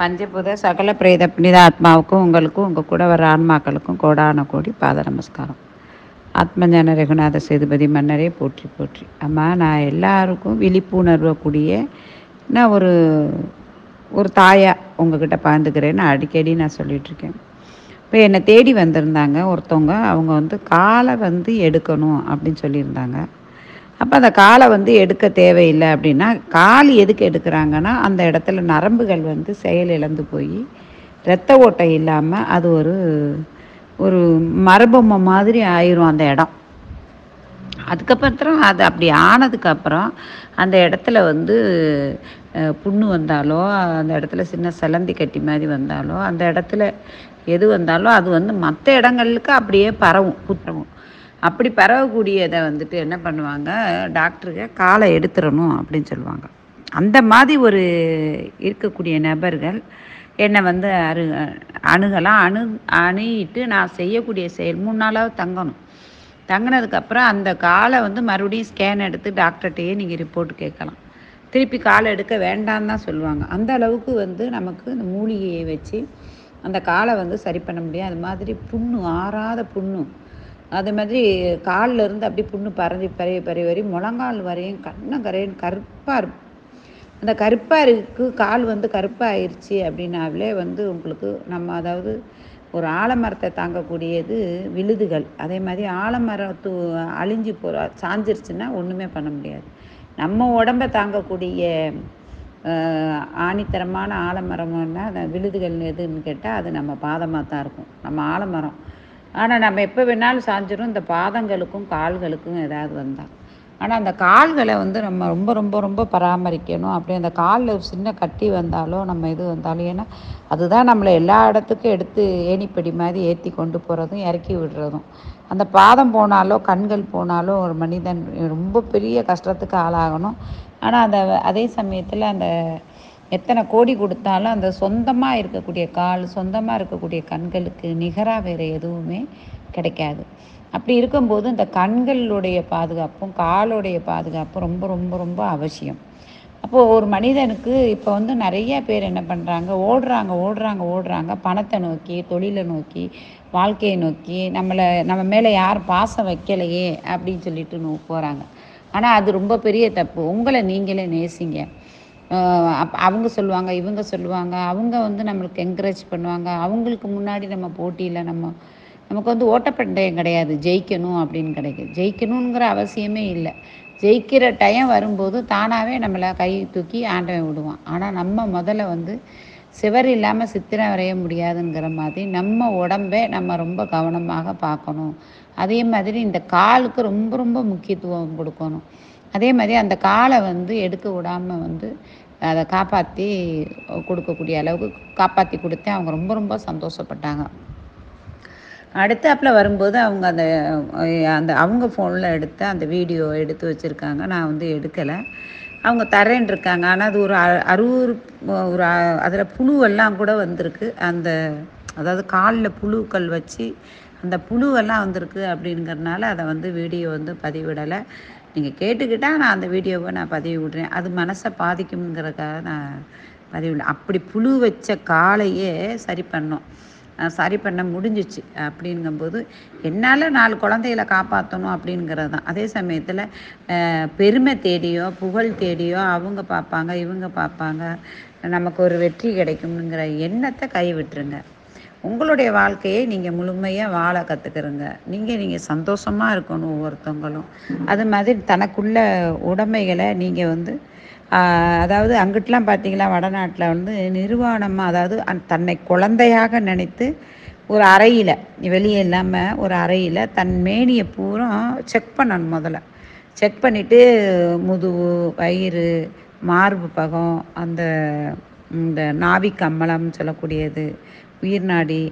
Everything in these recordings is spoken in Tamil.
பஞ்சபூத சகல பிரேத புனித ஆத்மாவுக்கும் உங்களுக்கும் உங்கள் கூட வர ஆன்மாக்களுக்கும் கோடான கோடி பாத நமஸ்காரம். ஆத்மஞான ரகுநாத சேதுபதி மன்னரே போற்றி போற்றி. அம்மா, நான் எல்லாருக்கும் விழிப்புணர்வு கூடிய நான் ஒரு ஒரு தாயாக உங்ககிட்ட பகிர்ந்துக்கிறேன்னு அடிக்கடி நான் சொல்லிகிட்ருக்கேன். இப்போ என்னை தேடி வந்திருந்தாங்க ஒருத்தவங்க. அவங்க காலை எடுக்கணும் அப்படின்னு சொல்லியிருந்தாங்க. அப்போ அந்த காலை எடுக்க தேவையில்லை அப்படின்னா, கால் எதுக்கு எடுக்கிறாங்கன்னா, அந்த இடத்துல நரம்புகள் செயல் இழந்து போய் இரத்த ஓட்டம் இல்லாமல் அது ஒரு ஒரு மரபொம்மை மாதிரி ஆயிரும் அந்த இடம். அதுக்கப்புறம் அது அப்படி ஆனதுக்கப்புறம் அந்த இடத்துல புண்ணு வந்தாலோ, அந்த இடத்துல சின்ன சிலந்தி கட்டி மாதிரி வந்தாலோ, அந்த இடத்துல எது வந்தாலும் அது மற்ற இடங்களுக்கு அப்படியே பரவும். அப்படி பரவக்கூடியதை என்ன பண்ணுவாங்க, டாக்டருங்க காலை எடுத்துடணும் அப்படின்னு சொல்லுவாங்க. அந்த மாதிரி ஒரு இருக்கக்கூடிய நபர்கள் என்னை அணுகலாம். அணுகிட்டு நான் செய்யக்கூடிய செயல் 3 நாளாவது தங்கணும். தங்கினதுக்கப்புறம் அந்த காலை மறுபடியும் ஸ்கேன் எடுத்து டாக்டர்கிட்டையே நீங்கள் ரிப்போர்ட் கேட்கலாம். திருப்பி காலை எடுக்க வேண்டான்னு தான் சொல்லுவாங்க. அந்த அளவுக்கு நமக்கு இந்த மூலிகையை வச்சு அந்த காலை சரி பண்ண முடியும். அது மாதிரி புண்ணு, ஆறாத புண்ணு, அது மாதிரி காலில் இருந்து அப்படி புண்ணு பரவி முழங்கால் வரையும் கரையும் கருப்பாக இருக்கும். அந்த கருப்பாக கால் கருப்பாக ஆயிடுச்சு அப்படின்னாலே உங்களுக்கு நம்ம அதாவது ஒரு ஆலமரத்தை தாங்கக்கூடியது விழுதுகள். அதே மாதிரி ஆலமரத்து அழிஞ்சு சாஞ்சிருச்சுன்னா ஒன்றுமே பண்ண முடியாது. நம்ம உடம்பை தாங்கக்கூடிய ஆணித்தரமான ஆலமரம்னா அந்த விழுதுகள் எதுன்னு கேட்டால் அது நம்ம பாதமாக தான் இருக்கும், நம்ம ஆலமரம். ஆனால் நம்ம எப்போ வேணாலும் சாஞ்சிரும் இந்த பாதங்களுக்கும் கால்களுக்கும் ஏதாவது வந்தால். ஆனால் அந்த கால்களை நம்ம ரொம்ப ரொம்ப ரொம்ப பராமரிக்கணும். அப்படி அந்த காலில் சின்ன கட்டி வந்தாலோ நம்ம இது வந்தாலும், ஏன்னா அதுதான் நம்மளை எல்லா இடத்துக்கும் எடுத்து ஏணிப்படி மாதிரி ஏற்றி கொண்டு போகிறதும் இறக்கி விடுறதும். அந்த பாதம் போனாலோ கண்கள் போனாலோ ஒரு மனிதன் ரொம்ப பெரிய கஷ்டத்துக்கு ஆளாகணும். ஆனால் அதே சமயத்தில் அந்த எத்தனை கோடி கொடுத்தாலும் அந்த சொந்தமாக இருக்கக்கூடிய கால், சொந்தமாக இருக்கக்கூடிய கண்களுக்கு நிகராக வேறு எதுவுமே கிடைக்காது. அப்படி இருக்கும்போது இந்த கண்களுடைய பாதுகாப்பும் காலுடைய பாதுகாப்பும் ரொம்ப ரொம்ப ரொம்ப அவசியம். அப்போது ஒரு மனிதனுக்கு இப்போ நிறைய பேர் என்ன பண்ணுறாங்க, ஓடுறாங்க பணத்தை நோக்கி, தொழிலை நோக்கி, வாழ்க்கையை நோக்கி. நம்ம மேலே யாரும் பாசம் வைக்கலையே அப்படின்னு சொல்லிட்டு போகிறாங்க. ஆனால் அது ரொம்ப பெரிய தப்பு. உங்களை நீங்களே நேசிங்க. அவங்க சொல்லுவாங்க, இவங்க சொல்லுவாங்க, அவங்க நம்மளுக்கு என்கரேஜ் பண்ணுவாங்க. அவங்களுக்கு முன்னாடி நம்ம போட்டியில் நமக்கு ஓட்டப்பந்தயம் கிடையாது, ஜெயிக்கணும் அப்படின்னு கிடைக்குது. ஜெயிக்கணுங்கிற அவசியமே இல்லை. ஜெயிக்கிற டைம் வரும்போது தானாகவே நம்மளை கை தூக்கி ஆண்டவன் விடுவான். ஆனால் நம்ம முதல்ல சிவர் இல்லாமல் சித்திரம் வரைய முடியாதுங்கிற மாதிரி நம்ம உடம்பை நம்ம ரொம்ப கவனமாக பார்க்கணும். அதே மாதிரி இந்த காலுக்கு ரொம்ப ரொம்ப முக்கியத்துவம் கொடுக்கணும். அதே மாதிரி அந்த காலை எடுக்க விடாமல் அதை காப்பாற்றி கொடுக்கக்கூடிய அளவுக்கு காப்பாற்றி கொடுத்தேன். அவங்க ரொம்ப ரொம்ப சந்தோஷப்பட்டாங்க. அடுத்தாப்பில் வரும்போது அவங்க அந்த அவங்க ஃபோனில் எடுத்த அந்த வீடியோ எடுத்து வச்சுருக்காங்க. நான் எடுக்கலை. அவங்க தரேன் இருக்காங்க. ஆனால் அது ஒரு அதில் புழுவெல்லாம் கூட வந்திருக்கு. அதாவது காலில் புழுக்கள் வச்சு அந்த புழுவெல்லாம் வந்திருக்கு. அப்படிங்கிறதுனால அதை வீடியோ பதிவிடலை. நீங்கள் கேட்டுக்கிட்டால் நான் அந்த வீடியோவை நான் பதிவு விடுறேன். அது மனசை பாதிக்குங்கிறதுக்காக நான் பதிவிடலை. அப்படி புழு வச்ச காலையே சரி பண்ண முடிஞ்சிச்சு. அப்படிங்கும்போது என்னால் 4 குழந்தைகளை காப்பாற்றணும் அப்படிங்கிறது தான். அதே சமயத்தில் பெருமை தேடியோ புகழ் தேடியோ அவங்க பார்ப்பாங்க, இவங்க பார்ப்பாங்க, நமக்கு ஒரு வெற்றி கிடைக்கும்ங்கிற எண்ணத்தை கைவிட்டுருங்க. உங்களுடைய வாழ்க்கையை நீங்கள் முழுமையாக வாழ கற்றுக்கிறங்க. நீங்கள் சந்தோஷமாக இருக்கணும் ஒவ்வொருத்தவங்களும். அது மாதிரி தனக்குள்ள உடைமைகளை நீங்கள் அதாவது அங்கிட்டலாம் பார்த்தீங்களா, வடநாட்டில் நிர்வாணமாக, அதாவது தன்னை குழந்தையாக நினைத்து ஒரு அறையில், வெளியே இல்லாமல் ஒரு அறையில் தன் மேனியை பூரா செக் பண்ணணும். முதல்ல செக் பண்ணிவிட்டு முதுகு, வயிறு, மார்பு பகம், இந்த நாவி கம்மலம் சொல்லக்கூடியது, உயிர் நாடி,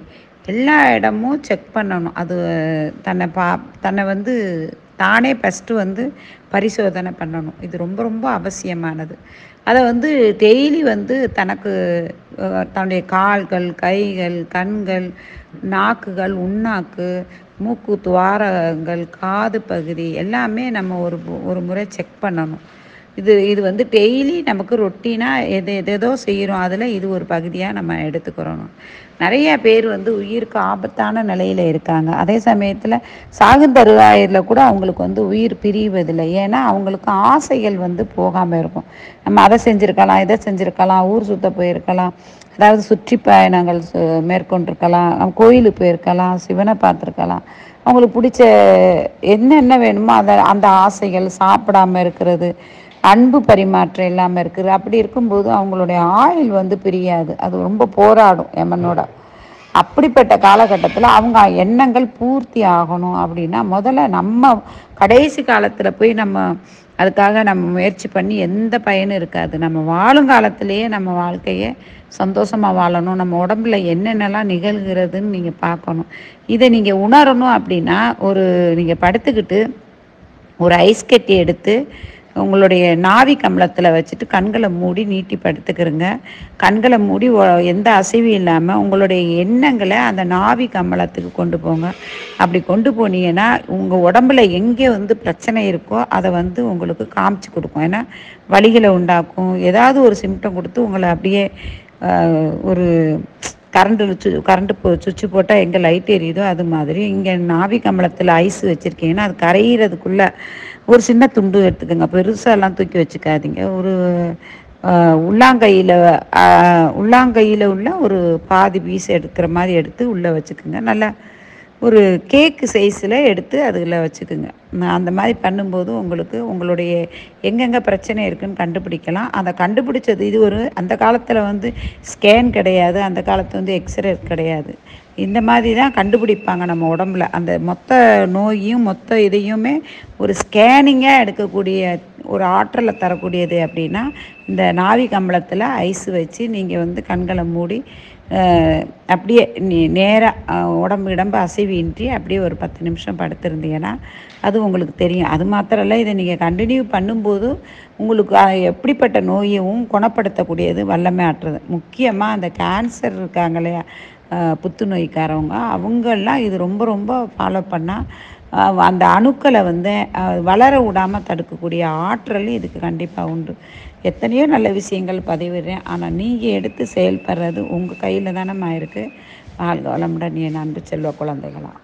எல்லா இடமும் செக் பண்ணணும். அது தன்னை தானே ஃபஸ்ட்டு பரிசோதனை பண்ணணும். இது ரொம்ப ரொம்ப அவசியமானது. அதை டெய்லி தனக்கு தன்னுடைய கால்கள், கைகள், கண்கள், நாக்குகள், உண்ணாக்கு, மூக்கு துவாரங்கள், காது பகுதி எல்லாமே நம்ம ஒரு முறை செக் பண்ணணும். இது இது வந்து டெய்லி நமக்கு ரொட்டீனாக எதேதோ செய்கிறோம். அதில் இது ஒரு பகுதியாக நம்ம எடுத்துக்கிறோம். நிறைய பேர் வந்து உயிருக்கு ஆபத்தான நிலையில் இருக்காங்க. அதே சமயத்தில் சாகுந்தருவாயில் கூட அவங்களுக்கு வந்து உயிர் பிரிவதில்லை. ஏன்னா அவங்களுக்கு ஆசைகள் வந்து போகாமல் இருக்கும். நம்ம அதை செஞ்சுருக்கலாம், இதை செஞ்சுருக்கலாம், ஊர் சுத்த போயிருக்கலாம், அதாவது சுற்றி பயணங்கள் மேற்கொண்டிருக்கலாம், கோயிலுக்கு போயிருக்கலாம், சிவனை பார்த்துருக்கலாம். அவங்களுக்கு பிடிச்ச என்னென்ன வேணுமோ அதை அந்த ஆசைகள் சாப்பிடாமல் இருக்கிறது, அன்பு பரிமாற்றம் இல்லாமல் இருக்குது. அப்படி இருக்கும்போது அவங்களுடைய ஆயுள் வந்து பிரியாது. அது ரொம்ப போராடும் யமனோட. அப்படிப்பட்ட காலகட்டத்தில் அவங்க எண்ணங்கள் பூர்த்தி ஆகணும் அப்படின்னா முதல்ல நம்ம கடைசி காலத்தில் போய் நம்ம அதுக்காக நம்ம முயற்சி பண்ணி எந்த பயனும் இருக்காது. நம்ம வாழும் காலத்திலேயே நம்ம வாழ்க்கையை சந்தோஷமாக வாழணும். நம்ம உடம்புல என்னென்னலாம் நிகழ்கிறதுன்னு நீங்கள் பார்க்கணும். இதை நீங்கள் உணரணும் அப்படின்னா நீங்கள் படுத்துக்கிட்டு ஒரு ஐஸ் கட்டி எடுத்து உங்களுடைய நாவி கமலத்தில் வச்சுட்டு கண்களை மூடி நீட்டி படுத்துக்கிறங்க. கண்களை மூடி எந்த அசைவும் இல்லாமல் உங்களுடைய எண்ணங்களை அந்த நாவி கமலத்துக்கு கொண்டு போங்க. அப்படி கொண்டு போனீங்கன்னா உங்கள் உடம்புல எங்கே வந்து பிரச்சனை இருக்கோ அதை வந்து உங்களுக்கு காமிச்சு கொடுக்கும். ஏன்னா வலிகளை உண்டாக்கும். ஏதாவது ஒரு சிம்டம் கொடுத்து உங்களை அப்படியே ஒரு கரண்ட்டு சுவிட்சு போட்டால் எங்கே லைட் எரியுதோ அது மாதிரி இங்கே நாவி கமலத்தில் ஐஸ் வச்சுருக்கீங்கன்னா அது கரையிறதுக்குள்ளே ஒரு சின்ன துண்டு எடுத்துக்கோங்க. பெருசாலாம் தூக்கி வச்சுக்காதீங்க. ஒரு உள்ளாங்கையில் உள்ள ஒரு பாதி பீஸ் எடுக்கிற மாதிரி எடுத்து உள்ளே வச்சுக்கோங்க. நல்லா ஒரு கேக்கு சைஸில் எடுத்து அதில் வச்சுக்குங்க. அந்த மாதிரி பண்ணும்போது உங்களுக்கு உங்களுடைய எங்கெங்கே பிரச்சனை இருக்குதுன்னு கண்டுபிடிக்கலாம். அதை கண்டுபிடிச்சது இது அந்த காலத்தில் வந்து ஸ்கேன் கிடையாது, அந்த காலத்தில் வந்து எக்ஸ்ரே கிடையாது. இந்த மாதிரி தான் கண்டுபிடிப்பாங்க நம்ம உடம்புல. அந்த மொத்த நோயும் மொத்த இதையுமே ஒரு ஸ்கேனிங்காக எடுக்கக்கூடிய ஒரு ஆற்றலை தரக்கூடியது அப்படின்னா இந்த நாவி கம்பளத்தில் ஐஸ் வச்சு நீங்கள் வந்து கண்களை மூடி அப்படியே நேராக உடம்பு அசைவின்றி அப்படியே ஒரு 10 நிமிஷம் படுத்திருந்தீங்கன்னா அது உங்களுக்கு தெரியும். அது மாத்திரம் இல்லை, இதை நீங்கள் கண்டினியூ பண்ணும்போது உங்களுக்கு எப்படிப்பட்ட நோயையும் குணப்படுத்தக்கூடியது வல்லமை ஆற்றுறது. முக்கியமாக அந்த கேன்சர் இருக்காங்க இல்லையா, புத்துநோய்க்காரவங்க, அவங்கெல்லாம் இது ரொம்ப ரொம்ப ஃபாலோ பண்ணால் அந்த அணுக்களை வந்து வளர விடாமல் தடுக்கக்கூடிய ஆற்றல் இதுக்கு கண்டிப்பாக உண்டு. எத்தனையோ நல்ல விஷயங்கள் பதிவிடுறேன், ஆனால் நீங்கள் எடுத்து செயல்படுறது உங்கள் கையில் தானேம்மா இருக்குது. வாழ்க வளமுடன் என் அன்பு செல்வ குழந்தைகளாம்.